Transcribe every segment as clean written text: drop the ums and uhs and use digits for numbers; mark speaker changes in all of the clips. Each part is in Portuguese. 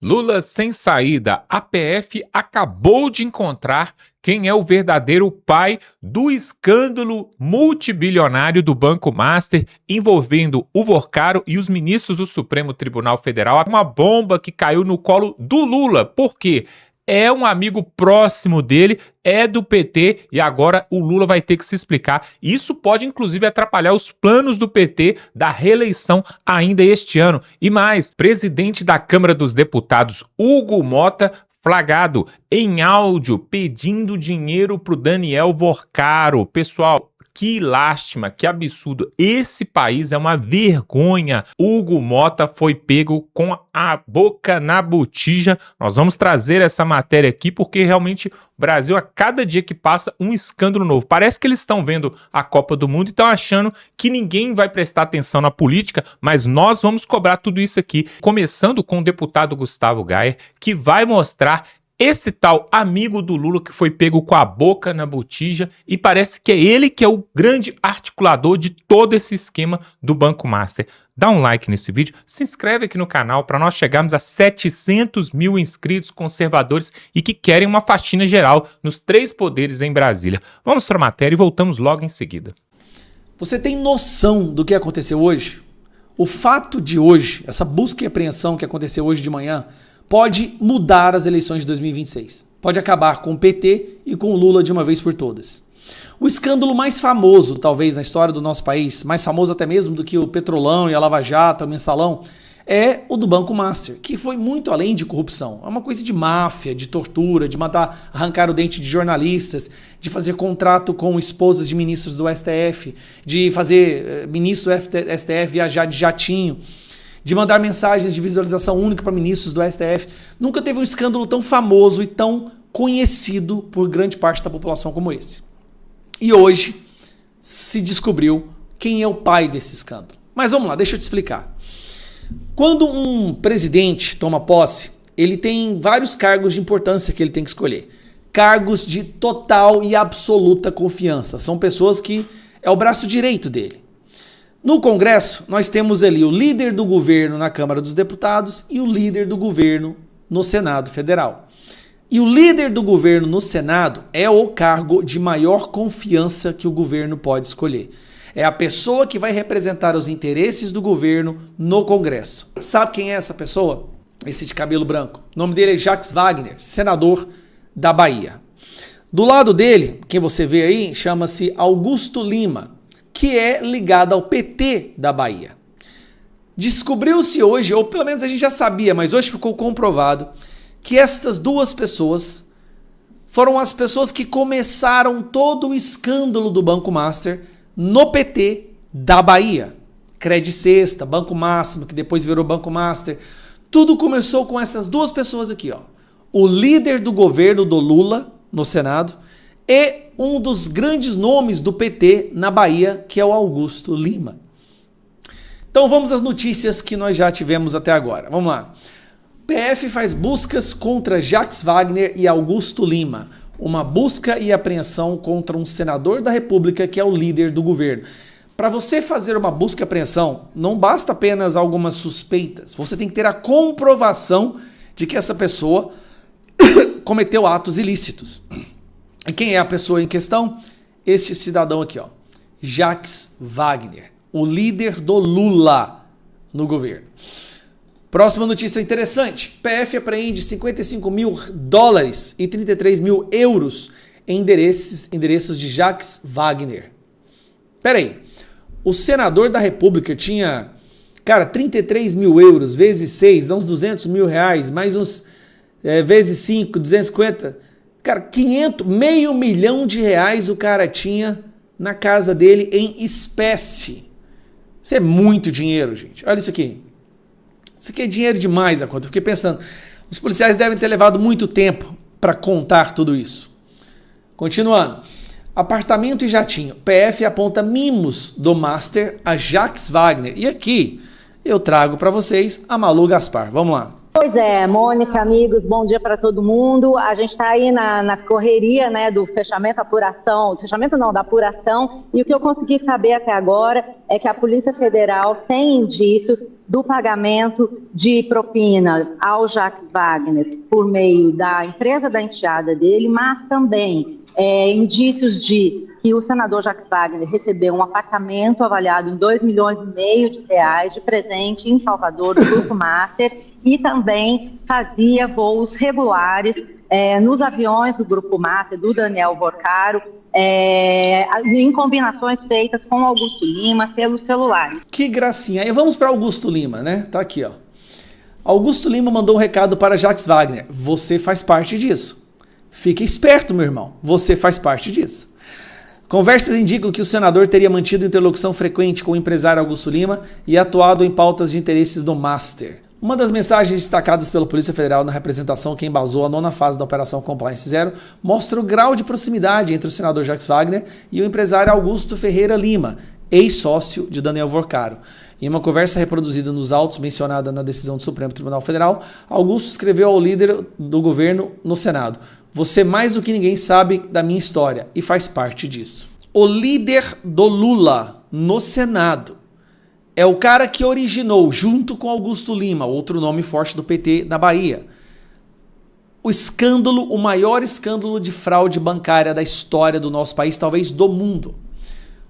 Speaker 1: Lula sem saída. A PF acabou de encontrar quem é o verdadeiro pai do escândalo multibilionário do Banco Master envolvendo o Vorcaro e os ministros do Supremo Tribunal Federal. Uma bomba que caiu no colo do Lula. Por quê? É um amigo próximo dele, é do PT e agora o Lula vai ter que se explicar. Isso pode inclusive atrapalhar os planos do PT da reeleição ainda este ano. E mais, presidente da Câmara dos Deputados, Hugo Mota, flagrado em áudio pedindo dinheiro para o Daniel Vorcaro. Pessoal, que lástima, que absurdo. Esse país é uma vergonha. Hugo Mota foi pego com a boca na botija. Nós vamos trazer essa matéria aqui porque realmente o Brasil, a cada dia que passa, um escândalo novo. Parece que eles estão vendo a Copa do Mundo e estão achando que ninguém vai prestar atenção na política, mas nós vamos cobrar tudo isso aqui. Começando com o deputado Gustavo Gayer, que vai mostrar esse tal amigo do Lula que foi pego com a boca na botija e parece que é ele que é o grande articulador de todo esse esquema do Banco Master. Dá um like nesse vídeo, se inscreve aqui no canal para nós chegarmos a 700 mil inscritos conservadores e que querem uma faxina geral nos 3 poderes em Brasília. Vamos para a matéria e voltamos logo em seguida.
Speaker 2: Você tem noção do que aconteceu hoje? O fato de hoje, essa busca e apreensão que aconteceu hoje de manhã, pode mudar as eleições de 2026. Pode acabar com o PT e com o Lula de uma vez por todas. O escândalo mais famoso, talvez, na história do nosso país, mais famoso até mesmo do que o Petrolão e a Lava Jato, o Mensalão, é o do Banco Master, que foi muito além de corrupção. É uma coisa de máfia, de tortura, de matar, arrancar o dente de jornalistas, de fazer contrato com esposas de ministros do STF, de fazer ministro do STF viajar de jatinho, de mandar mensagens de visualização única para ministros do STF. Nunca teve um escândalo tão famoso e tão conhecido por grande parte da população como esse. E hoje se descobriu quem é o pai desse escândalo. Mas vamos lá, deixa eu te explicar. Quando um presidente toma posse, ele tem vários cargos de importância que ele tem que escolher. Cargos de total e absoluta confiança. São pessoas que é o braço direito dele. No Congresso, nós temos ali o líder do governo na Câmara dos Deputados e o líder do governo no Senado Federal. E o líder do governo no Senado é o cargo de maior confiança que o governo pode escolher. É a pessoa que vai representar os interesses do governo no Congresso. Sabe quem é essa pessoa? Esse de cabelo branco. O nome dele é Jacques Wagner, senador da Bahia. Do lado dele, quem você vê aí, chama-se Augusto Lima, que é ligado ao PT da Bahia. Descobriu-se hoje, ou pelo menos a gente já sabia, mas hoje ficou comprovado, que estas duas pessoas foram as pessoas que começaram todo o escândalo do Banco Master no PT da Bahia. Credit Sexta, Banco Máximo, que depois virou Banco Master. Tudo começou com essas duas pessoas aqui, ó. O líder do governo do Lula no Senado e um dos grandes nomes do PT na Bahia, que é o Augusto Lima. Então vamos às notícias que nós já tivemos até agora. Vamos lá. PF faz buscas contra Jacques Wagner e Augusto Lima. Uma busca e apreensão contra um senador da República que é o líder do governo. Para você fazer uma busca e apreensão, não basta apenas algumas suspeitas. Você tem que ter a comprovação de que essa pessoa cometeu atos ilícitos. E quem é a pessoa em questão? Este cidadão aqui, ó, Jacques Wagner, o líder do Lula no governo. Próxima notícia interessante. PF apreende 55 mil dólares e 33 mil euros em endereços de Jacques Wagner. Pera aí, o senador da República tinha, cara, 33 mil euros vezes 6, dá uns 200 mil reais, mais uns vezes 5, 250. Cara, meio milhão de reais o cara tinha na casa dele em espécie. Isso é muito dinheiro, gente. Olha isso aqui. Isso aqui é dinheiro demais a conta. Eu fiquei pensando, os policiais devem ter levado muito tempo para contar tudo isso. Continuando. Apartamento e jatinho. PF aponta mimos do Master a Jacques Wagner. E aqui eu trago para vocês a Malu Gaspar. Vamos lá.
Speaker 3: Pois é, Mônica, amigos, bom dia para todo mundo. A gente está aí na correria, né, do da apuração, e o que eu consegui saber até agora é que a Polícia Federal tem indícios do pagamento de propina ao Jacques Wagner por meio da empresa da enteada dele, mas também indícios de que o senador Jacques Wagner recebeu um apartamento avaliado em 2,5 milhões de reais de presente em Salvador, do Grupo Master, e também fazia voos regulares nos aviões do Grupo Master, do Daniel Vorcaro, em combinações feitas com Augusto Lima pelos celulares.
Speaker 2: Que gracinha. Aí vamos para Augusto Lima, né? Tá aqui, ó. Augusto Lima mandou um recado para Jacques Wagner. Você faz parte disso. Fique esperto, meu irmão. Você faz parte disso. Conversas indicam que o senador teria mantido interlocução frequente com o empresário Augusto Lima e atuado em pautas de interesses do Master. Uma das mensagens destacadas pela Polícia Federal na representação que embasou a 9ª fase da Operação Compliance Zero mostra o grau de proximidade entre o senador Jacques Wagner e o empresário Augusto Ferreira Lima, ex-sócio de Daniel Vorcaro. Em uma conversa reproduzida nos autos mencionada na decisão do Supremo Tribunal Federal, Augusto escreveu ao líder do governo no Senado: "Você mais do que ninguém sabe da minha história e faz parte disso." O líder do Lula no Senado é o cara que originou, junto com Augusto Lima, outro nome forte do PT na Bahia, o maior escândalo de fraude bancária da história do nosso país, talvez do mundo.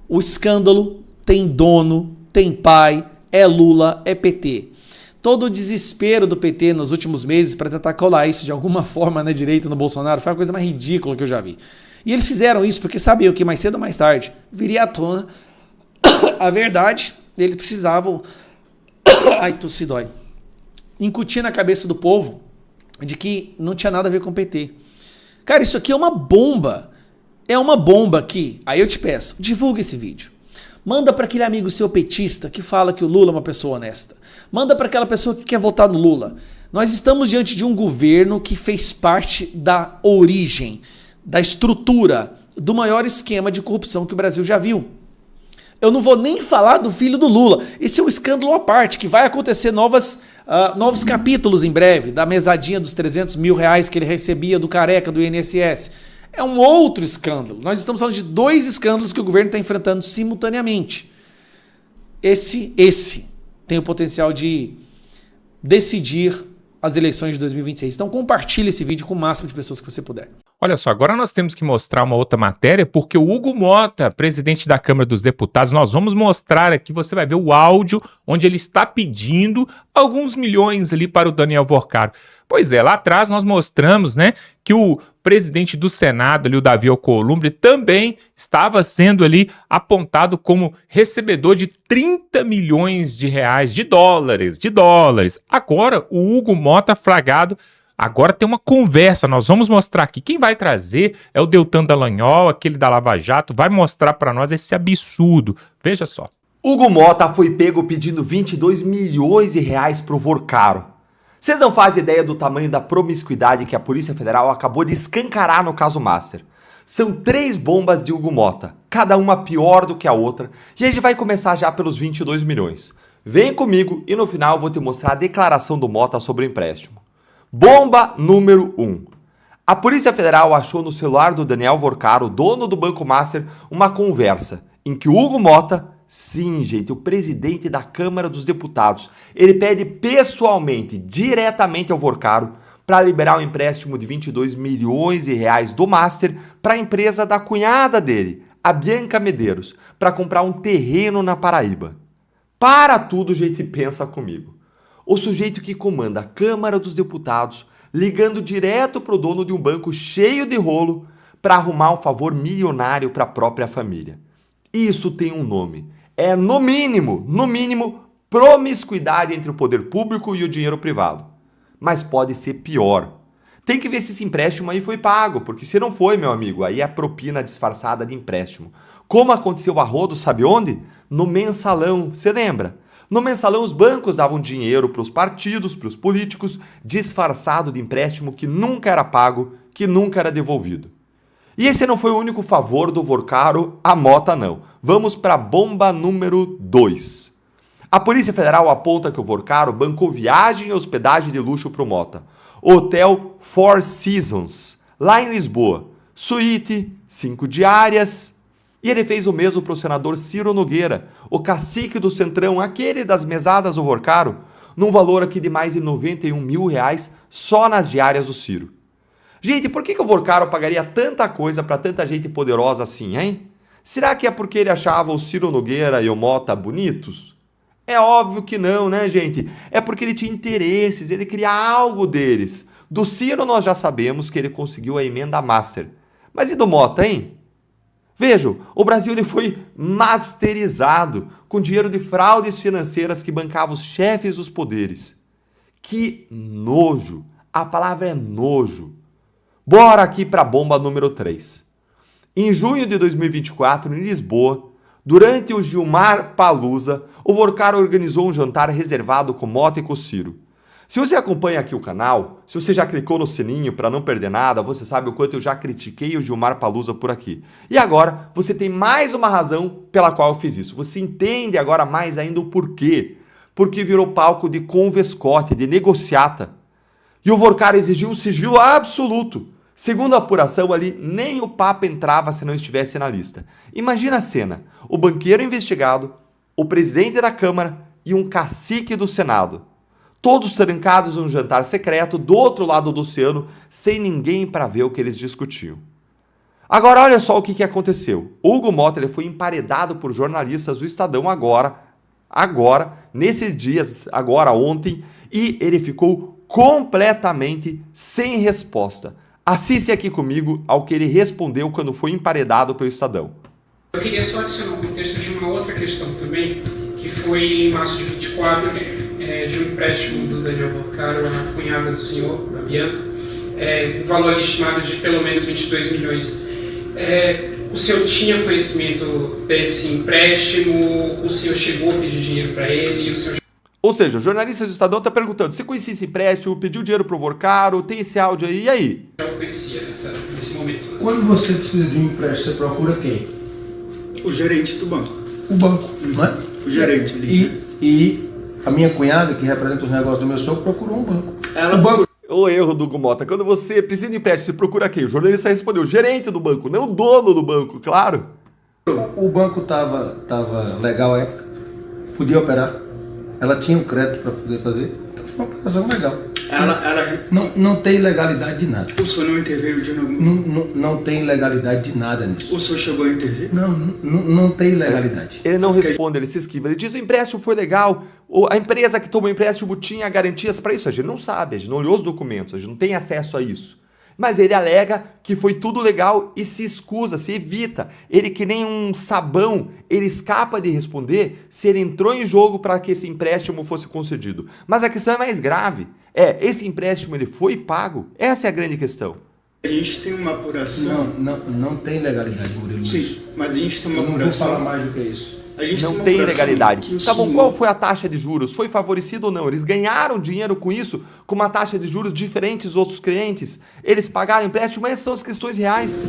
Speaker 2: O escândalo tem dono, tem pai, é Lula, é PT. Todo o desespero do PT nos últimos meses para tentar colar isso de alguma forma na direita no Bolsonaro foi a coisa mais ridícula que eu já vi. E eles fizeram isso porque sabiam que mais cedo ou mais tarde viria à tona a verdade. Eles precisavam, ai, tossi dói, incutir na cabeça do povo de que não tinha nada a ver com o PT. Cara, isso aqui é uma bomba. É uma bomba que, aí eu te peço, divulga esse vídeo. Manda para aquele amigo seu petista que fala que o Lula é uma pessoa honesta. Manda para aquela pessoa que quer votar no Lula. Nós estamos diante de um governo que fez parte da origem, da estrutura, do maior esquema de corrupção que o Brasil já viu. Eu não vou nem falar do filho do Lula. Esse é um escândalo à parte, que vai acontecer novos capítulos em breve, da mesadinha dos 300 mil reais que ele recebia do careca do INSS. É um outro escândalo. Nós estamos falando de 2 escândalos que o governo está enfrentando simultaneamente. Esse tem o potencial de decidir as eleições de 2026. Então compartilhe esse vídeo com o máximo de pessoas que você puder.
Speaker 1: Olha só, agora nós temos que mostrar uma outra matéria, porque o Hugo Mota, presidente da Câmara dos Deputados, nós vamos mostrar aqui, você vai ver o áudio onde ele está pedindo alguns milhões ali para o Daniel Vorcaro. Pois é, lá atrás nós mostramos, né, que o presidente do Senado, ali, o Davi Alcolumbre, também estava sendo ali apontado como recebedor de 30 milhões de reais, de dólares. Agora, o Hugo Mota flagrado. Agora tem uma conversa, nós vamos mostrar aqui. Quem vai trazer é o Deltan Dallagnol, aquele da Lava Jato, vai mostrar para nós esse absurdo. Veja só.
Speaker 4: Hugo Mota foi pego pedindo 22 milhões de reais pro Vorcaro. Vocês não fazem ideia do tamanho da promiscuidade que a Polícia Federal acabou de escancarar no caso Master. São 3 bombas de Hugo Mota, cada uma pior do que a outra, e a gente vai começar já pelos 22 milhões. Vem comigo e no final eu vou te mostrar a declaração do Mota sobre o empréstimo. Bomba número 1. A Polícia Federal achou no celular do Daniel Vorcaro, dono do Banco Master, uma conversa em que o Hugo Mota, sim, gente, o presidente da Câmara dos Deputados, ele pede pessoalmente, diretamente ao Vorcaro, para liberar um empréstimo de 22 milhões de reais do Master para a empresa da cunhada dele, a Bianca Medeiros, para comprar um terreno na Paraíba. Para tudo, gente, pensa comigo. O sujeito que comanda a Câmara dos Deputados ligando direto pro dono de um banco cheio de rolo para arrumar um favor milionário para a própria família. Isso tem um nome. É, no mínimo, promiscuidade entre o poder público e o dinheiro privado. Mas pode ser pior. Tem que ver se esse empréstimo aí foi pago, porque se não foi, meu amigo, aí é propina disfarçada de empréstimo. Como aconteceu a rodo, sabe onde? No mensalão, você lembra? No mensalão, os bancos davam dinheiro para os partidos, para os políticos, disfarçado de empréstimo que nunca era pago, que nunca era devolvido. E esse não foi o único favor do Vorcaro a Mota, não. Vamos para a bomba número 2. A Polícia Federal aponta que o Vorcaro bancou viagem e hospedagem de luxo para o Mota. Hotel Four Seasons, lá em Lisboa. Suíte, 5 diárias. E ele fez o mesmo para o senador Ciro Nogueira, o cacique do Centrão, aquele das mesadas do Vorcaro, num valor aqui de mais de R$91 mil só nas diárias do Ciro. Gente, por que o Vorcaro pagaria tanta coisa para tanta gente poderosa assim, hein? Será que é porque ele achava o Ciro Nogueira e o Mota bonitos? É óbvio que não, né, gente? É porque ele tinha interesses, ele queria algo deles. Do Ciro nós já sabemos que ele conseguiu a emenda Master. Mas e do Mota, hein? Vejam, o Brasil ele foi masterizado com dinheiro de fraudes financeiras que bancavam os chefes dos poderes. Que nojo! A palavra é nojo. Bora aqui para a bomba número 3. Em junho de 2024, em Lisboa, durante o Gilmar Palusa, o Vorcaro organizou um jantar reservado com Mota e com Ciro. Se você acompanha aqui o canal, se você já clicou no sininho para não perder nada, você sabe o quanto eu já critiquei o Gilmar Palusa por aqui. E agora você tem mais uma razão pela qual eu fiz isso. Você entende agora mais ainda o porquê. Porque virou palco de convescote, de negociata. E o Vorcaro exigiu um sigilo absoluto. Segundo a apuração ali, nem o Papa entrava se não estivesse na lista. Imagina a cena, o banqueiro investigado, o presidente da Câmara e um cacique do Senado. Todos trancados num jantar secreto do outro lado do oceano, sem ninguém para ver o que eles discutiam. Agora olha só o que aconteceu. Hugo Mota ele foi emparedado por jornalistas do Estadão nesses dias, ontem, e ele ficou completamente sem resposta. Assiste aqui comigo ao que ele respondeu quando foi emparedado pelo Estadão.
Speaker 5: Eu queria só adicionar um contexto de uma outra questão também, que foi em março de 24, de um empréstimo do Daniel Vorcaro, a cunhada do senhor, a Bianca, um valor estimado de pelo menos 22 milhões. O senhor tinha conhecimento desse empréstimo? O senhor chegou a pedir dinheiro para ele? O senhor...
Speaker 4: Ou seja, o jornalista do Estadão está perguntando, você conhecia esse empréstimo, pediu dinheiro pro Vorcaro, tem esse áudio aí, e aí?
Speaker 5: Já o conhecia nesse momento. Né?
Speaker 6: Quando você precisa de um empréstimo, você procura quem?
Speaker 7: O gerente do banco.
Speaker 6: O banco, não é?
Speaker 7: O gerente ali.
Speaker 6: E a minha cunhada, que representa os negócios do meu sogro, procurou um banco.
Speaker 7: Ela
Speaker 6: o banco...
Speaker 4: O erro do Hugo Mota, quando você precisa de empréstimo, você procura quem? O jornalista respondeu, gerente do banco, não o dono do banco, claro.
Speaker 6: O banco tava legal à época, podia operar. Ela tinha o crédito para poder fazer, então foi uma operação legal. Não tem ilegalidade de nada.
Speaker 7: O senhor não interveio de algum...
Speaker 6: Não tem ilegalidade de nada nisso.
Speaker 7: O senhor chegou a intervir?
Speaker 6: Não tem ilegalidade.
Speaker 4: Ele não responde, ele se esquiva. Ele diz, o empréstimo foi legal, a empresa que tomou o empréstimo tinha garantias para isso. A gente não sabe, a gente não olhou os documentos, a gente não tem acesso a isso. Mas ele alega que foi tudo legal e se escusa, se evita. Ele que nem um sabão, ele escapa de responder se ele entrou em jogo para que esse empréstimo fosse concedido. Mas a questão é mais grave. Esse empréstimo ele foi pago? Essa é a grande questão.
Speaker 7: A gente tem uma apuração...
Speaker 6: Não tem legalidade, Murilo.
Speaker 7: Sim, mas a gente tem uma apuração...
Speaker 6: Eu não vou falar mais do que isso.
Speaker 7: A gente
Speaker 4: não tem legalidade. Tá bom, qual foi a taxa de juros? Foi favorecido ou não? Eles ganharam dinheiro com isso, com uma taxa de juros diferente dos outros clientes? Eles pagaram empréstimo? Essas são as questões reais.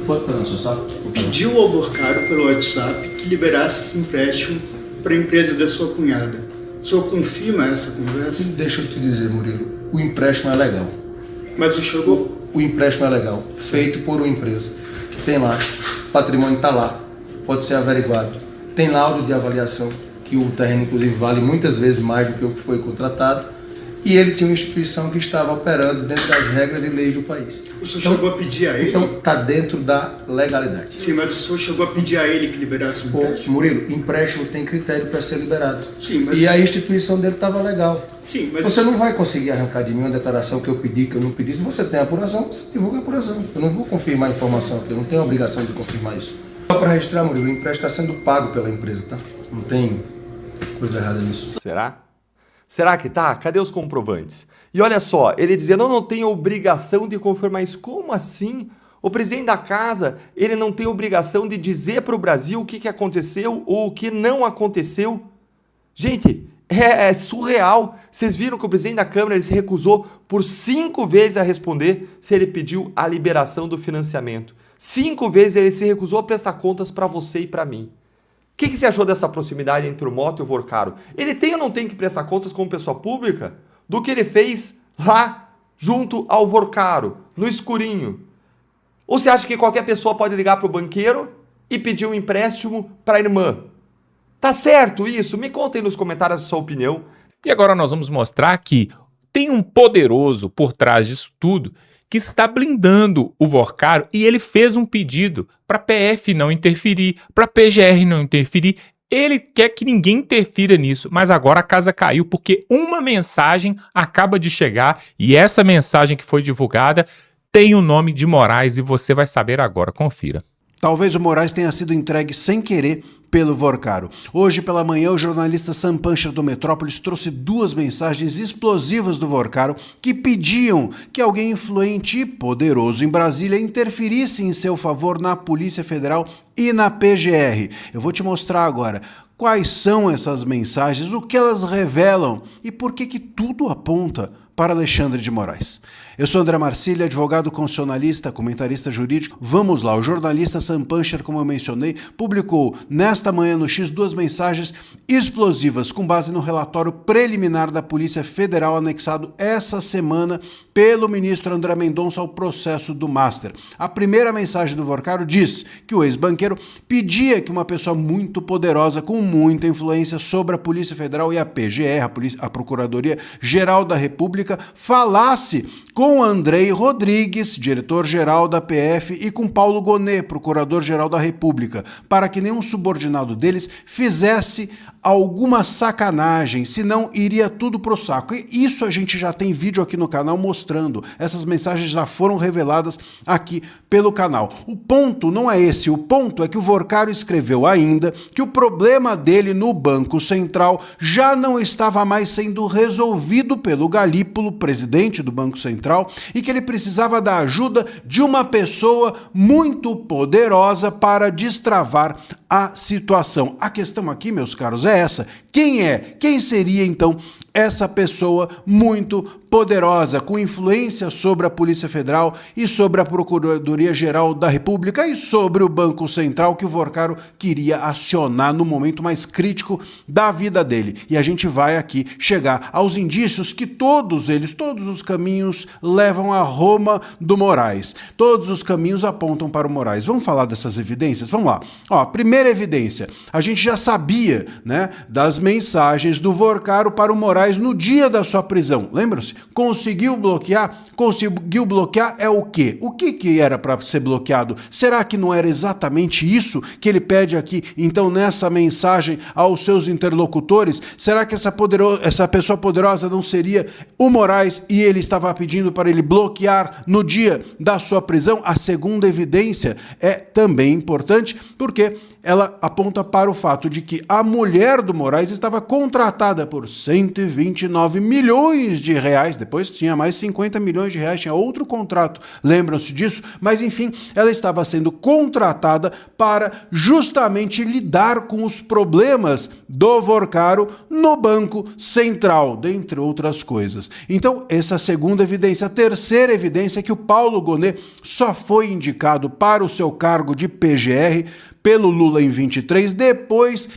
Speaker 7: Pediu ao Vorcaro pelo WhatsApp que liberasse esse empréstimo para a empresa da sua cunhada. O senhor confirma essa conversa?
Speaker 6: Deixa eu te dizer, Murilo, o empréstimo é legal.
Speaker 7: Mas
Speaker 6: o empréstimo é legal, feito por uma empresa que tem lá, o patrimônio está lá, pode ser averiguado. Tem laudo de avaliação, que o terreno inclusive vale muitas vezes mais do que o que foi contratado, e ele tinha uma instituição que estava operando dentro das regras e leis do país.
Speaker 7: O senhor chegou a pedir a ele?
Speaker 6: Então está dentro da legalidade.
Speaker 7: Sim, mas o senhor chegou a pedir a ele que liberasse o empréstimo?
Speaker 6: Murilo, empréstimo tem critério para ser liberado.
Speaker 7: Sim, mas...
Speaker 6: E a instituição dele estava legal.
Speaker 7: Sim, mas...
Speaker 6: Você não vai conseguir arrancar de mim uma declaração que eu pedi, que eu não pedi. Se você tem apuração, você divulga a apuração. Eu não vou confirmar a informação aqui, eu não tenho a obrigação de confirmar isso. Só para registrar, Murilo, o empréstimo está sendo pago pela empresa, tá? Não tem coisa errada nisso.
Speaker 4: Será? Será que tá? Cadê os comprovantes? E olha só, ele dizia, não tenho obrigação de confirmar isso. Como assim? O presidente da casa, ele não tem obrigação de dizer para o Brasil o que aconteceu ou o que não aconteceu? Gente, é surreal. Vocês viram que o presidente da Câmara ele se recusou por 5 vezes a responder se ele pediu a liberação do financiamento. 5 vezes ele se recusou a prestar contas para você e para mim. que você achou dessa proximidade entre o Mota e o Vorcaro? Ele tem ou não tem que prestar contas como pessoa pública do que ele fez lá junto ao Vorcaro, no escurinho? Ou você acha que qualquer pessoa pode ligar para o banqueiro e pedir um empréstimo para a irmã? Tá certo isso? Me conta aí nos comentários a sua opinião.
Speaker 1: E agora nós vamos mostrar que tem um poderoso por trás disso tudo que está blindando o Vorcaro, e ele fez um pedido para a PF não interferir, para a PGR não interferir. Ele quer que ninguém interfira nisso, mas agora a casa caiu porque uma mensagem acaba de chegar e essa mensagem que foi divulgada tem o nome de Moraes e você vai saber agora. Confira.
Speaker 8: Talvez o Moraes tenha sido entregue sem querer pelo Vorcaro. Hoje pela manhã, o jornalista Sam Puncher do Metrópolis trouxe 2 mensagens explosivas do Vorcaro que pediam que alguém influente e poderoso em Brasília interferisse em seu favor na Polícia Federal e na PGR. Eu vou te mostrar agora quais são essas mensagens, o que elas revelam e por que tudo aponta para Alexandre de Moraes. Eu sou André Marcília, advogado constitucionalista, comentarista jurídico. Vamos lá, o jornalista Sam Puncher, como eu mencionei, publicou nesta manhã no X 2 mensagens explosivas com base no relatório preliminar da Polícia Federal anexado essa semana pelo ministro André Mendonça ao processo do Master. A primeira mensagem do Vorcaro diz que o ex-banqueiro pedia que uma pessoa muito poderosa, com muita influência sobre a Polícia Federal e a PGR, a Procuradoria Geral da República, falasse com Andrei Rodrigues, diretor-geral da PF, e com Paulo Gonet, procurador-geral da República, para que nenhum subordinado deles fizesse alguma sacanagem, senão iria tudo pro saco. E isso a gente já tem vídeo aqui no canal mostrando. Essas mensagens já foram reveladas aqui pelo canal. O ponto não é esse, o ponto é que o Vorcaro escreveu ainda que o problema dele no Banco Central já não estava mais sendo resolvido pelo Galípolo, presidente do Banco Central, e que ele precisava da ajuda de uma pessoa muito poderosa para destravar a situação. A questão aqui, meus caros, é essa. Quem seria então essa pessoa muito poderosa, com influência sobre a Polícia Federal e sobre a Procuradoria-Geral da República e sobre o Banco Central que o Vorcaro queria acionar no momento mais crítico da vida dele? E a gente vai aqui chegar aos indícios que todos os caminhos levam a Roma do Moraes. Todos os caminhos apontam para o Moraes. Vamos falar dessas evidências? Vamos lá. Ó, primeira evidência, a gente já sabia, né, das mensagens do Vorcaro para o Moraes no dia da sua prisão. Lembram-se? Conseguiu bloquear? Conseguiu bloquear é o quê? O que era para ser bloqueado? Será que não era exatamente isso que ele pede aqui, então, nessa mensagem aos seus interlocutores? Será que essa pessoa poderosa não seria o Moraes e ele estava pedindo para ele bloquear no dia da sua prisão? A segunda evidência é também importante porque ela aponta para o fato de que a mulher do Moraes estava contratada por 129 milhões de reais, depois tinha mais 50 milhões de reais, tinha outro contrato, lembram-se disso? Mas enfim, ela estava sendo contratada para justamente lidar com os problemas do Vorcaro no Banco Central, dentre outras coisas. Então, essa é a segunda evidência. A terceira evidência é que o Paulo Gonet só foi indicado para o seu cargo de PGR pelo Lula em 23, depois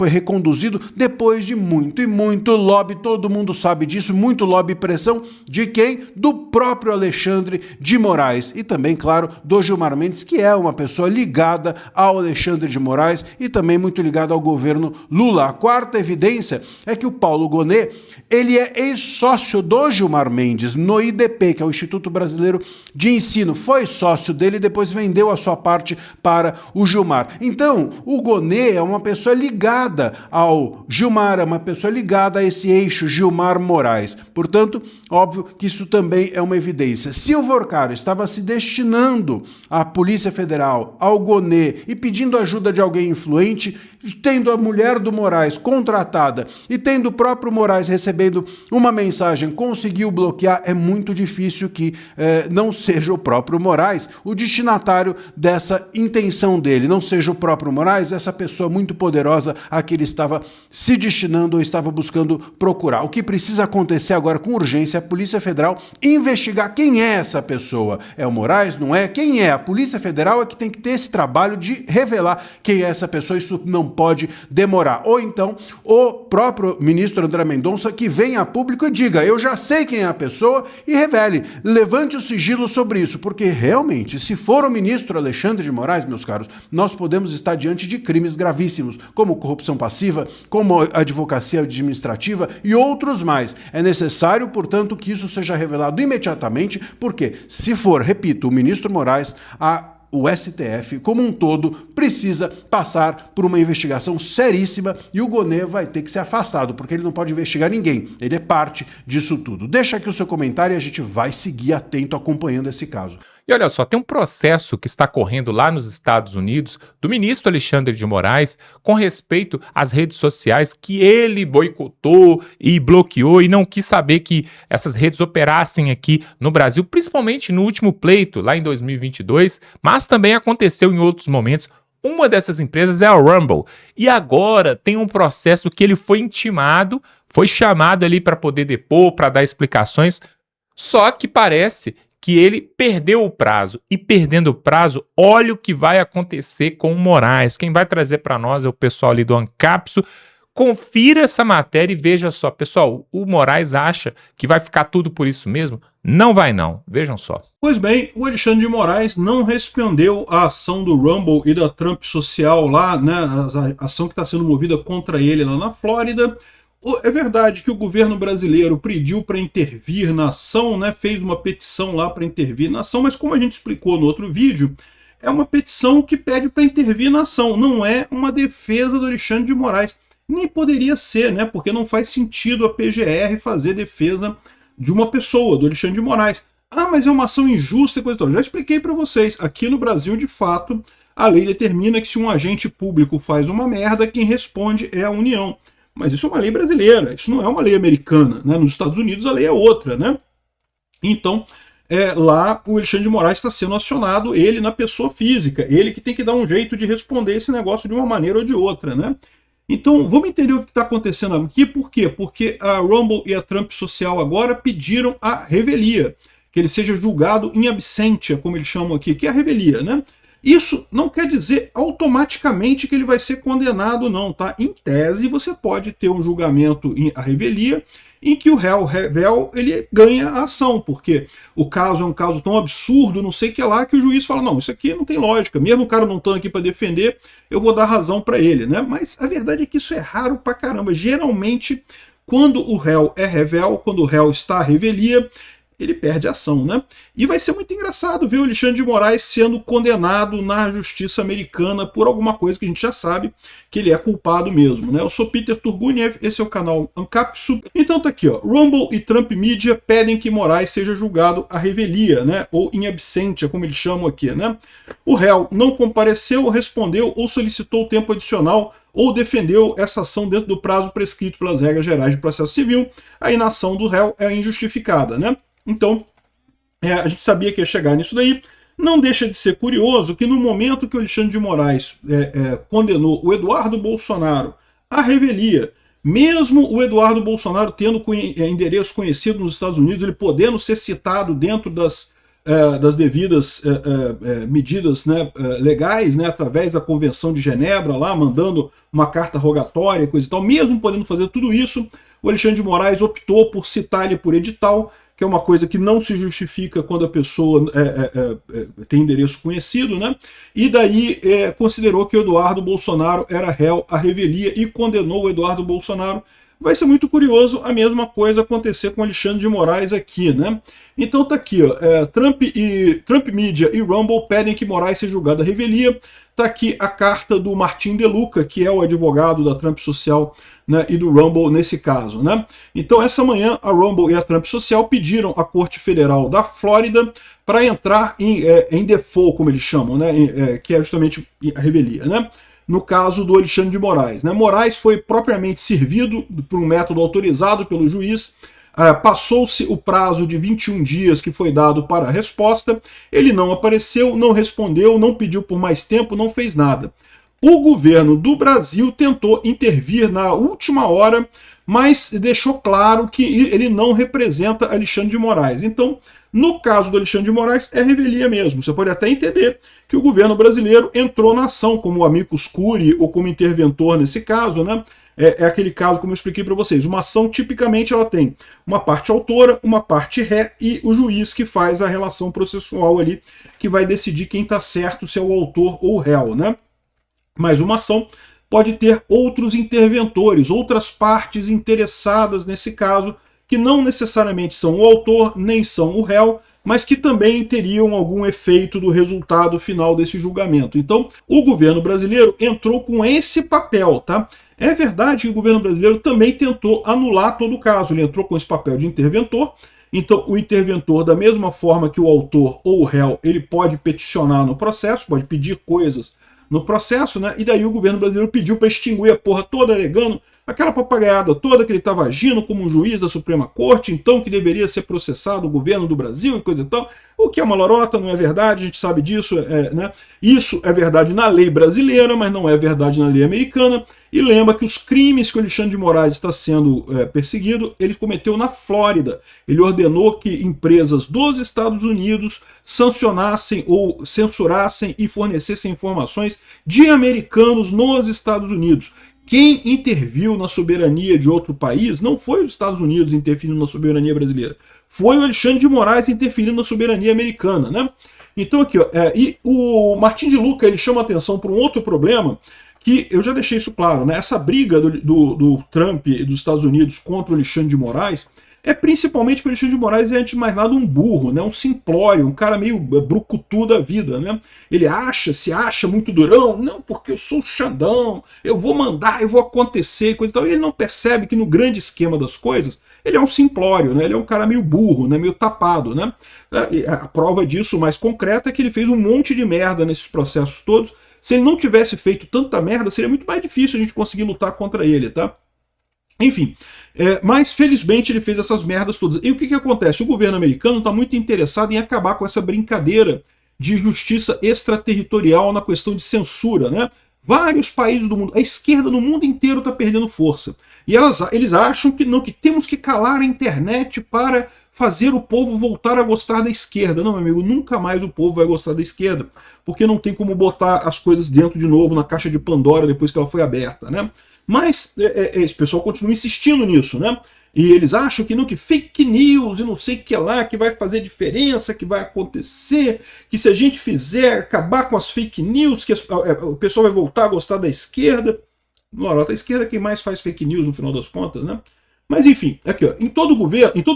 Speaker 8: reconduzido, depois de muito lobby, todo mundo sabe disso, muito lobby e pressão de quem? Do próprio Alexandre de Moraes e também, claro, do Gilmar Mendes, que é uma pessoa ligada ao Alexandre de Moraes e também muito ligada ao governo Lula. A quarta evidência é que o Paulo Gonet, ele é ex-sócio do Gilmar Mendes no IDP, que é o Instituto Brasileiro de Ensino. Foi sócio dele e depois vendeu a sua parte para o Gilmar. Então, o Gonet é uma pessoa ligada ao Gilmar, é uma pessoa ligada a esse eixo Gilmar Moraes. Portanto, óbvio que isso também é uma evidência. Se o Vorcaro estava se destinando à Polícia Federal, ao Gonet e pedindo ajuda de alguém influente, tendo a mulher do Moraes contratada e tendo o próprio Moraes recebendo uma mensagem, conseguiu bloquear, é muito difícil que não seja o próprio Moraes o destinatário dessa intenção dele, não seja o próprio Moraes, essa pessoa muito poderosa criminosa a que ele estava se destinando ou estava buscando procurar. O que precisa acontecer agora com urgência é a Polícia Federal investigar quem é essa pessoa. É o Moraes? Não é? Quem é? A Polícia Federal é que tem que ter esse trabalho de revelar quem é essa pessoa. Isso não pode demorar. Ou então, o próprio ministro André Mendonça que venha a público e diga: eu já sei quem é a pessoa, e revele, levante o sigilo sobre isso, porque realmente, se for o ministro Alexandre de Moraes, meus caros, nós podemos estar diante de crimes gravíssimos, como corrupção passiva, como advocacia administrativa e outros mais. É necessário, portanto, que isso seja revelado imediatamente, porque se for, repito, o ministro Moraes, o STF, como um todo, precisa passar por uma investigação seríssima e o Gonê vai ter que ser afastado, porque ele não pode investigar ninguém. Ele é parte disso tudo. Deixa aqui o seu comentário e a gente vai seguir atento acompanhando esse caso.
Speaker 1: E olha só, tem um processo que está correndo lá nos Estados Unidos do ministro Alexandre de Moraes com respeito às redes sociais que ele boicotou e bloqueou e não quis saber que essas redes operassem aqui no Brasil, principalmente no último pleito, lá em 2022, mas também aconteceu em outros momentos. Uma dessas empresas é a Rumble. E agora tem um processo que ele foi intimado, foi chamado ali para poder depor, para dar explicações, só que parece que ele perdeu o prazo. E perdendo o prazo, olha o que vai acontecer com o Moraes. Quem vai trazer para nós é o pessoal ali do Ancapso. Confira essa matéria e veja só. Pessoal, o Moraes acha que vai ficar tudo por isso mesmo? Não vai não. Vejam só.
Speaker 9: Pois bem, o Alexandre de Moraes não respondeu à ação do Rumble e da Trump Social lá, né? A ação que está sendo movida contra ele lá na Flórida. É verdade que o governo brasileiro pediu para intervir na ação, né? Fez uma petição lá para intervir na ação, mas como a gente explicou no outro vídeo, é uma petição que pede para intervir na ação, não é uma defesa do Alexandre de Moraes. Nem poderia ser, né? Porque não faz sentido a PGR fazer defesa de uma pessoa, do Alexandre de Moraes. Ah, mas é uma ação injusta e coisa e tal. Já expliquei para vocês, aqui no Brasil, de fato, a lei determina que se um agente público faz uma merda, quem responde é a União. Mas isso é uma lei brasileira, isso não é uma lei americana, né? Nos Estados Unidos a lei é outra, né? Então, lá o Alexandre de Moraes está sendo acionado, ele na pessoa física, ele que tem que dar um jeito de responder esse negócio de uma maneira ou de outra, né? Então, vamos entender o que está acontecendo aqui. Por quê? Porque a Rumble e a Trump Social agora pediram a revelia, que ele seja julgado in absentia, como eles chamam aqui, que é a revelia, né? Isso não quer dizer automaticamente que ele vai ser condenado, não, tá? Em tese, você pode ter um julgamento à revelia em que o réu ele ganha a ação, porque o caso é um caso tão absurdo, não sei o que lá, que o juiz fala, não, isso aqui não tem lógica, mesmo o cara não estando aqui para defender, eu vou dar razão para ele, né? Mas a verdade é que isso é raro pra caramba. Geralmente, quando o réu é réu, quando o réu está à revelia, ele perde a ação, né? E vai ser muito engraçado ver o Alexandre de Moraes sendo condenado na justiça americana por alguma coisa que a gente já sabe que ele é culpado mesmo, né? Eu sou Peter Turguniev, esse é o canal Ancapsu. Então tá aqui, ó, Rumble e Trump Media pedem que Moraes seja julgado à revelia, né? Ou in absentia, como eles chamam aqui, né? O réu não compareceu, respondeu ou solicitou tempo adicional ou defendeu essa ação dentro do prazo prescrito pelas regras gerais de processo civil. A inação do réu é injustificada, né? Então, a gente sabia que ia chegar nisso daí. Não deixa de ser curioso que no momento que o Alexandre de Moraes condenou o Eduardo Bolsonaro à revelia, mesmo o Eduardo Bolsonaro tendo endereço conhecido nos Estados Unidos, ele podendo ser citado dentro das devidas medidas, né, legais, né, através da Convenção de Genebra, lá mandando uma carta rogatória e coisa e tal, mesmo podendo fazer tudo isso, o Alexandre de Moraes optou por citar ele por edital, que é uma coisa que não se justifica quando a pessoa tem endereço conhecido, né? E daí considerou que o Eduardo Bolsonaro era réu à revelia e condenou o Eduardo Bolsonaro. Vai ser muito curioso a mesma coisa acontecer com Alexandre de Moraes aqui, né? Então tá aqui, ó, Trump Media e Rumble pedem que Moraes seja julgado à revelia. Tá aqui a carta do Martin De Luca, que é o advogado da Trump Social, né, e do Rumble nesse caso, né? Então essa manhã a Rumble e a Trump Social pediram à Corte Federal da Flórida para entrar em default, como eles chamam, né? Que é justamente a revelia, né? No caso do Alexandre de Moraes, né? Moraes foi propriamente servido por um método autorizado pelo juiz. Passou-se o prazo de 21 dias que foi dado para a resposta, ele não apareceu, não respondeu, não pediu por mais tempo, não fez nada. O governo do Brasil tentou intervir na última hora, mas deixou claro que ele não representa Alexandre de Moraes. Então, no caso do Alexandre de Moraes, é revelia mesmo. Você pode até entender que o governo brasileiro entrou na ação como amicus curiae ou como interventor nesse caso, né? É aquele caso, como eu expliquei para vocês. Uma ação, tipicamente, ela tem uma parte autora, uma parte ré e o juiz que faz a relação processual ali, que vai decidir quem está certo, se é o autor ou o réu, né? Mas uma ação pode ter outros interventores, outras partes interessadas nesse caso, que não necessariamente são o autor, nem são o réu, mas que também teriam algum efeito do resultado final desse julgamento. Então, o governo brasileiro entrou com esse papel, tá? É verdade que o governo brasileiro também tentou anular todo o caso, ele entrou com esse papel de interventor. Então, o interventor, da mesma forma que o autor ou o réu, ele pode peticionar no processo, pode pedir coisas no processo, né? E daí o governo brasileiro pediu para extinguir a porra toda, alegando aquela papagaiada toda que ele estava agindo como um juiz da Suprema Corte, então que deveria ser processado o governo do Brasil e coisa e tal, o que é uma lorota, não é verdade, a gente sabe disso, né? Isso é verdade na lei brasileira, mas não é verdade na lei americana, e lembra que os crimes que o Alexandre de Moraes está sendo perseguido, ele cometeu na Flórida. Ele ordenou que empresas dos Estados Unidos sancionassem ou censurassem e fornecessem informações de americanos nos Estados Unidos. Quem interviu na soberania de outro país não foi os Estados Unidos interferindo na soberania brasileira, foi o Alexandre de Moraes interferindo na soberania americana, né? Então aqui, ó, e o Martin de Luca, ele chama atenção para um outro problema, que eu já deixei isso claro, né? Essa briga do Trump e dos Estados Unidos contra o Alexandre de Moraes é principalmente porque o Alexandre de Moraes é, antes de mais nada, um burro, né? Um simplório, um cara meio brucutu da vida, né? Ele se acha muito durão, não, porque eu sou o Xandão, eu vou mandar, eu vou acontecer, coisa e tal. E ele não percebe que no grande esquema das coisas, ele é um simplório, né? Ele é um cara meio burro, né? Meio tapado, né? A prova disso mais concreta é que ele fez um monte de merda nesses processos todos. Se ele não tivesse feito tanta merda, seria muito mais difícil a gente conseguir lutar contra ele, tá? Enfim, mas felizmente ele fez essas merdas todas. E o que acontece? O governo americano está muito interessado em acabar com essa brincadeira de justiça extraterritorial na questão de censura, né? Vários países do mundo, a esquerda no mundo inteiro está perdendo força. E eles acham que não, que temos que calar a internet para fazer o povo voltar a gostar da esquerda. Não, meu amigo, nunca mais o povo vai gostar da esquerda, porque não tem como botar as coisas dentro de novo na caixa de Pandora depois que ela foi aberta, né? Mas esse pessoal continua insistindo nisso, né? E eles acham que não, que fake news e não sei o que lá, que vai fazer diferença, que vai acontecer, que se a gente fizer acabar com as fake news, que o pessoal vai voltar a gostar da esquerda. Lorota, a esquerda é quem mais faz fake news no final das contas, né? Mas enfim, aqui ó, em todo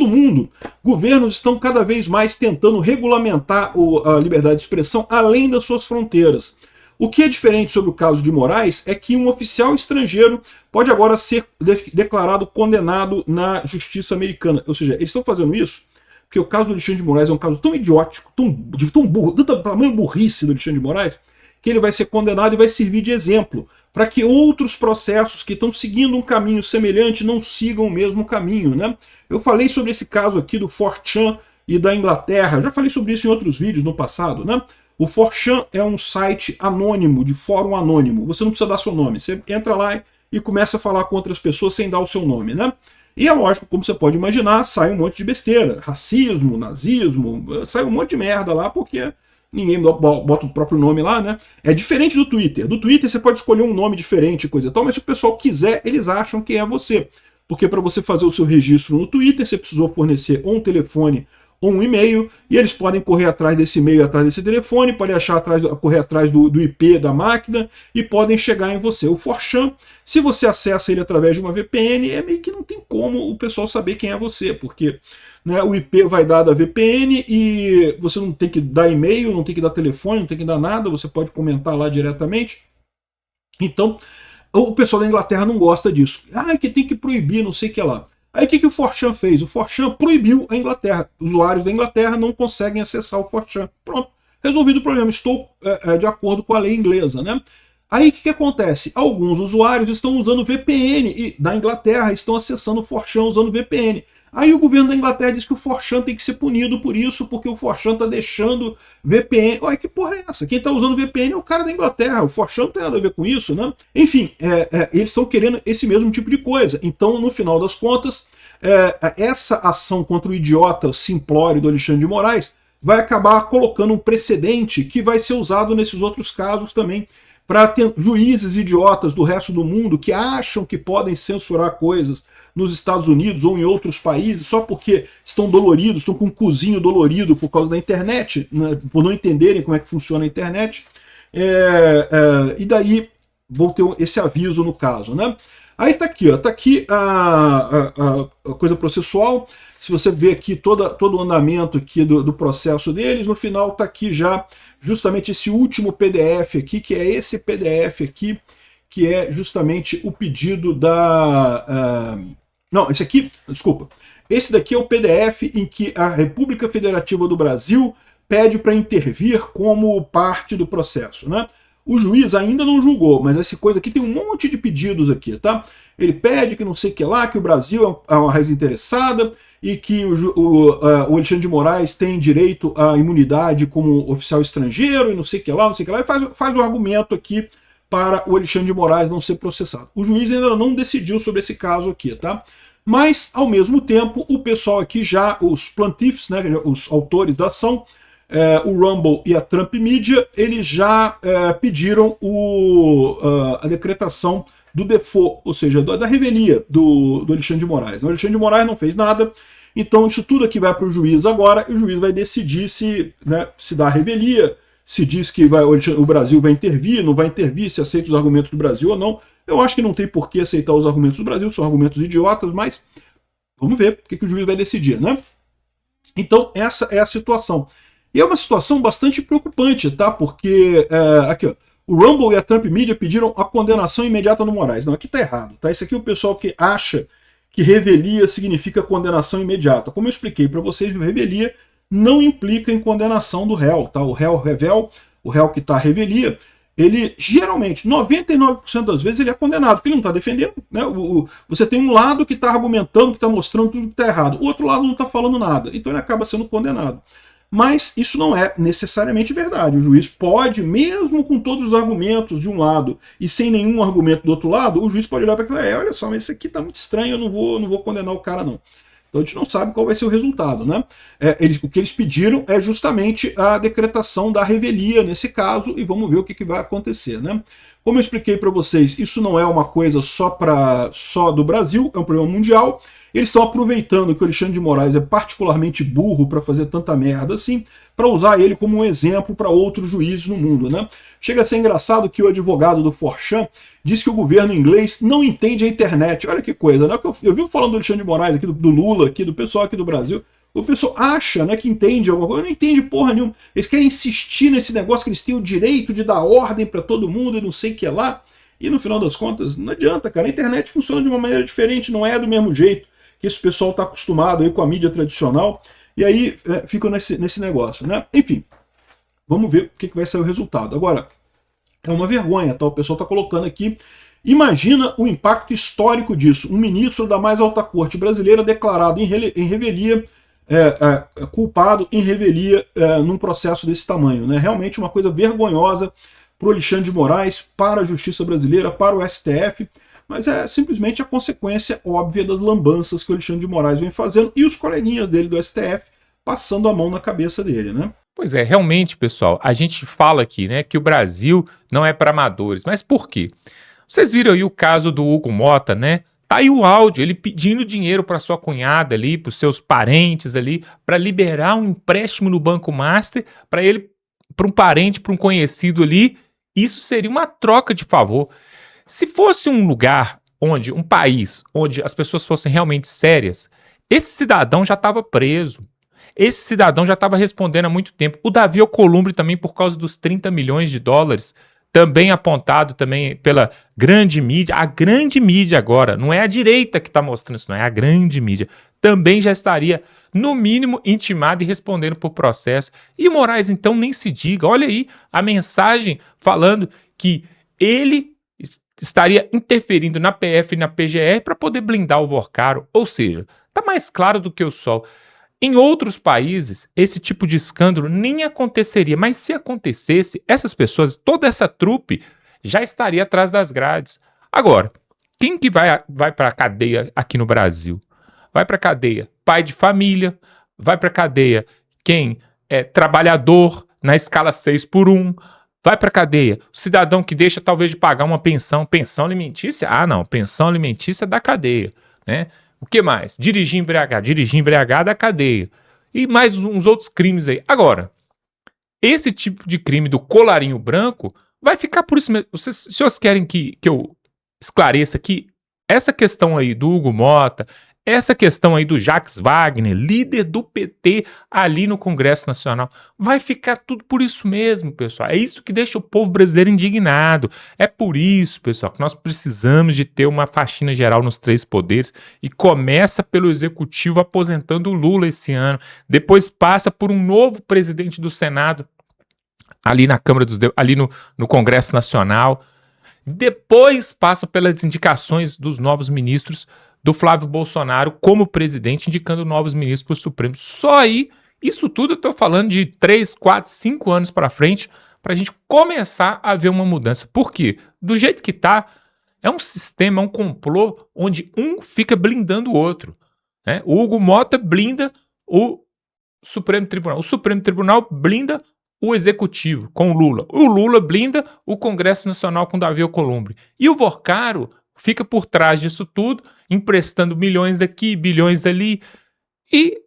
Speaker 9: mundo, governos estão cada vez mais tentando regulamentar a liberdade de expressão além das suas fronteiras. O que é diferente sobre o caso de Moraes é que um oficial estrangeiro pode agora ser declarado condenado na justiça americana. Ou seja, eles estão fazendo isso porque o caso do Alexandre de Moraes é um caso tão idiótico, tão burro, do tamanho burrice do Alexandre de Moraes, que ele vai ser condenado e vai servir de exemplo para que outros processos que estão seguindo um caminho semelhante não sigam o mesmo caminho, né? Eu falei sobre esse caso aqui do 4chan e da Inglaterra, já falei sobre isso em outros vídeos no passado, né? O 4chan é um site anônimo, de fórum anônimo. Você não precisa dar seu nome. Você entra lá e começa a falar com outras pessoas sem dar o seu nome, né? E é lógico, como você pode imaginar, sai um monte de besteira. Racismo, nazismo, sai um monte de merda lá, porque ninguém bota o próprio nome lá, né? É diferente do Twitter. Do Twitter você pode escolher um nome diferente e coisa e tal, mas se o pessoal quiser, eles acham que é você. Porque para você fazer o seu registro no Twitter, você precisou fornecer ou um telefone ou um e-mail, e eles podem correr atrás desse e-mail, atrás desse telefone, podem correr atrás do IP da máquina e podem chegar em você. O 4chan, se você acessa ele através de uma VPN, é meio que não tem como o pessoal saber quem é você, porque, né, o IP vai dar da VPN e você não tem que dar e-mail, não tem que dar telefone, não tem que dar nada, você pode comentar lá diretamente. Então, o pessoal da Inglaterra não gosta disso. Ah, que tem que proibir, não sei o que lá. Aí o que o 4chan fez? O 4chan proibiu a Inglaterra. Os usuários da Inglaterra não conseguem acessar o 4chan. Pronto, resolvido o problema. Estou de acordo com a lei inglesa, né? Aí o que acontece? Alguns usuários estão usando VPN e da Inglaterra estão acessando o 4chan usando VPN. Aí o governo da Inglaterra diz que o Forchan tem que ser punido por isso, porque o Forchan está deixando VPN. Olha, que porra é essa? Quem está usando VPN é o cara da Inglaterra. O Forchan não tem nada a ver com isso, né? Enfim, eles estão querendo esse mesmo tipo de coisa. Então, no final das contas, essa ação contra o idiota simplório do Alexandre de Moraes vai acabar colocando um precedente que vai ser usado nesses outros casos também, para ter juízes idiotas do resto do mundo que acham que podem censurar coisas nos Estados Unidos ou em outros países só porque estão doloridos, estão com um cozinho dolorido por causa da internet, né, por não entenderem como é que funciona a internet. E daí vou ter esse aviso no caso, né? Aí tá aqui, ó, tá aqui a coisa processual. Se você vê aqui todo o andamento aqui do processo deles, no final tá aqui já justamente esse último PDF aqui, que é esse PDF aqui, que é justamente o pedido da... Não, esse aqui, desculpa. Esse daqui é o PDF em que a República Federativa do Brasil pede para intervir como parte do processo, né? O juiz ainda não julgou, mas essa coisa aqui tem um monte de pedidos aqui, tá? Ele pede que não sei o que lá, que o Brasil é uma raiz interessada e que o Alexandre de Moraes tem direito à imunidade como oficial estrangeiro e não sei o que lá, e faz o argumento aqui para o Alexandre de Moraes não ser processado. O juiz ainda não decidiu sobre esse caso aqui, tá? Mas, ao mesmo tempo, o pessoal aqui já, os plaintiffs, né, os autores da ação, o Rumble e a Trump Media, eles já pediram a decretação do default, ou seja, da revelia do Alexandre de Moraes. O Alexandre de Moraes não fez nada, então isso tudo aqui vai para o juiz agora, e o juiz vai decidir se dá a revelia, se diz que o Brasil vai intervir, não vai intervir, se aceita os argumentos do Brasil ou não. Eu acho que não tem por que aceitar os argumentos do Brasil, são argumentos idiotas, mas vamos ver o que o juiz vai decidir, né? Então, essa é a situação. E é uma situação bastante preocupante, tá? Porque, aqui, ó, o Rumble e a Trump Media pediram a condenação imediata do Moraes. Não, aqui tá errado, tá? Esse aqui é o pessoal que acha que revelia significa condenação imediata. Como eu expliquei para vocês, revelia não implica em condenação do réu, tá? O réu revel, o réu que tá revelia, ele geralmente, 99% das vezes, ele é condenado, porque ele não está defendendo, né? Você tem um lado que está argumentando, que está mostrando tudo que está errado, o outro lado não está falando nada, então ele acaba sendo condenado. Mas isso não é necessariamente verdade. O juiz pode, mesmo com todos os argumentos de um lado e sem nenhum argumento do outro lado, o juiz pode olhar para aquilo e olha só, mas isso aqui está muito estranho, eu não vou condenar o cara não. Então a gente não sabe qual vai ser o resultado, né? O que eles pediram é justamente a decretação da revelia nesse caso, e vamos ver o que vai acontecer, né? Como eu expliquei para vocês, isso não é uma coisa só do Brasil, é um problema mundial. Eles estão aproveitando que o Alexandre de Moraes é particularmente burro para fazer tanta merda assim, para usar ele como um exemplo para outros juízes no mundo, né? Chega a ser engraçado que o advogado do Forchan diz que o governo inglês não entende a internet. Olha que coisa, né? Eu vi falando do Alexandre de Moraes, aqui, do Lula, aqui, do pessoal aqui do Brasil. O pessoal acha, né, que entende alguma coisa, não entende porra nenhuma. Eles querem insistir nesse negócio que eles têm o direito de dar ordem para todo mundo e não sei o que lá. E no final das contas, não adianta, cara. A internet funciona de uma maneira diferente, não é do mesmo jeito que esse pessoal está acostumado aí com a mídia tradicional. E aí fica nesse negócio, né? Enfim, vamos ver o que vai ser o resultado. Agora, é uma vergonha, tá? O pessoal está colocando aqui. Imagina o impacto histórico disso. Um ministro da mais alta corte brasileira declarado em revelia, culpado em revelia num processo desse tamanho, né? Realmente uma coisa vergonhosa para o Alexandre de Moraes, para a justiça brasileira, para o STF, mas é simplesmente a consequência óbvia das lambanças que o Alexandre de Moraes vem fazendo e os coleguinhas dele do STF passando a mão na cabeça dele, né?
Speaker 1: Pois é, realmente, pessoal, a gente fala aqui, né, que o Brasil não é para amadores, mas por quê? Vocês viram aí o caso do Hugo Mota, né? Tá aí o áudio, ele pedindo dinheiro para sua cunhada ali, para os seus parentes ali, para liberar um empréstimo no Banco Master, para ele, para um parente, para um conhecido ali. Isso seria uma troca de favor. Se fosse um lugar onde, um país, onde as pessoas fossem realmente sérias, esse cidadão já estava preso. Esse cidadão já estava respondendo há muito tempo. O Davi Alcolumbre também, por causa dos 30 milhões de dólares, também apontado também pela grande mídia. A grande mídia agora, não é a direita que está mostrando isso, não é a grande mídia. Também já estaria, no mínimo, intimado e respondendo por processo. E o Moraes, então, nem se diga. Olha aí a mensagem falando que ele estaria interferindo na PF e na PGR para poder blindar o Vorcaro. Ou seja, está mais claro do que o sol. Em outros países, esse tipo de escândalo nem aconteceria, mas se acontecesse, essas pessoas, toda essa trupe, já estaria atrás das grades. Agora, quem que vai para a cadeia aqui no Brasil? Vai para a cadeia pai de família, vai para a cadeia quem é trabalhador na escala 6x1, vai para a cadeia o cidadão que deixa talvez de pagar uma pensão alimentícia? Ah, não, pensão alimentícia da cadeia, né? O que mais? Dirigir embriagado da cadeia. E mais uns outros crimes aí. Agora, esse tipo de crime do colarinho branco vai ficar por isso mesmo. Se vocês querem que eu esclareça aqui, essa questão aí do Hugo Mota, essa questão aí do Jacques Wagner, líder do PT ali no Congresso Nacional, vai ficar tudo por isso mesmo, pessoal. É isso que deixa o povo brasileiro indignado. É por isso, pessoal, que nós precisamos de ter uma faxina geral nos 3 poderes e começa pelo Executivo aposentando o Lula esse ano, depois passa por um novo presidente do Senado ali na Câmara ali no Congresso Nacional, depois passa pelas indicações dos novos ministros do Flávio Bolsonaro como presidente, indicando novos ministros para o Supremo. Só aí, isso tudo eu estou falando de 3, 4, 5 anos para frente, para a gente começar a ver uma mudança. Por quê? Do jeito que está, é um sistema, é um complô, onde um fica blindando o outro, né? O Hugo Mota blinda o Supremo Tribunal. O Supremo Tribunal blinda o Executivo com o Lula. O Lula blinda o Congresso Nacional com Davi Alcolumbre. E o Vorcaro fica por trás disso tudo, emprestando milhões daqui, bilhões dali, e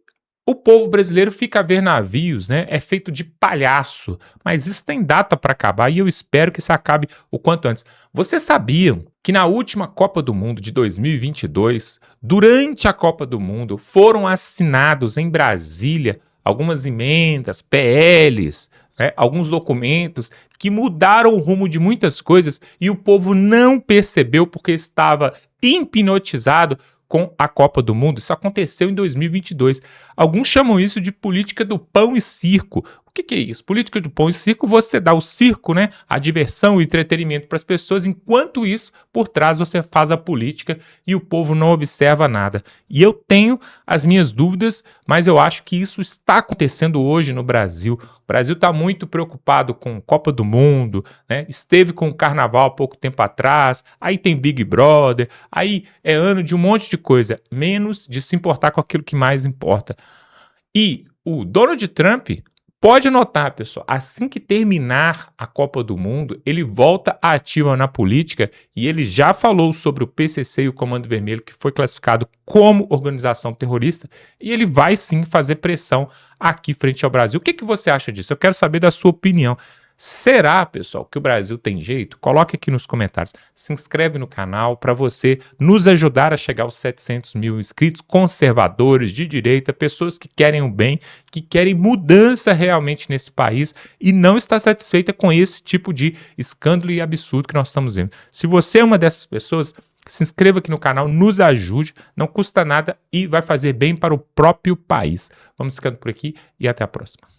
Speaker 1: o povo brasileiro fica a ver navios, né? É feito de palhaço, mas isso tem data para acabar e eu espero que isso acabe o quanto antes. Vocês sabiam que na última Copa do Mundo de 2022, durante a Copa do Mundo, foram assinados em Brasília algumas emendas, PLs, né, alguns documentos que mudaram o rumo de muitas coisas e o povo não percebeu porque estava hipnotizado com a Copa do Mundo. Isso aconteceu em 2022. Alguns chamam isso de política do pão e circo. O que é isso? Política do pão e circo, você dá o circo, né, a diversão e o entretenimento para as pessoas, enquanto isso, por trás você faz a política e o povo não observa nada. E eu tenho as minhas dúvidas, mas eu acho que isso está acontecendo hoje no Brasil. O Brasil está muito preocupado com Copa do Mundo, né? Esteve com o Carnaval há pouco tempo atrás, aí tem Big Brother, aí é ano de um monte de coisa, menos de se importar com aquilo que mais importa. E o Donald Trump, pode notar, pessoal, assim que terminar a Copa do Mundo, ele volta à ativa na política e ele já falou sobre o PCC e o Comando Vermelho, que foi classificado como organização terrorista, e ele vai sim fazer pressão aqui frente ao Brasil. O que você acha disso? Eu quero saber da sua opinião. Será, pessoal, que o Brasil tem jeito? Coloque aqui nos comentários. Se inscreve no canal para você nos ajudar a chegar aos 700 mil inscritos, conservadores, de direita, pessoas que querem o bem, que querem mudança realmente nesse país e não está satisfeita com esse tipo de escândalo e absurdo que nós estamos vendo. Se você é uma dessas pessoas, se inscreva aqui no canal, nos ajude, não custa nada e vai fazer bem para o próprio país. Vamos ficando por aqui e até a próxima.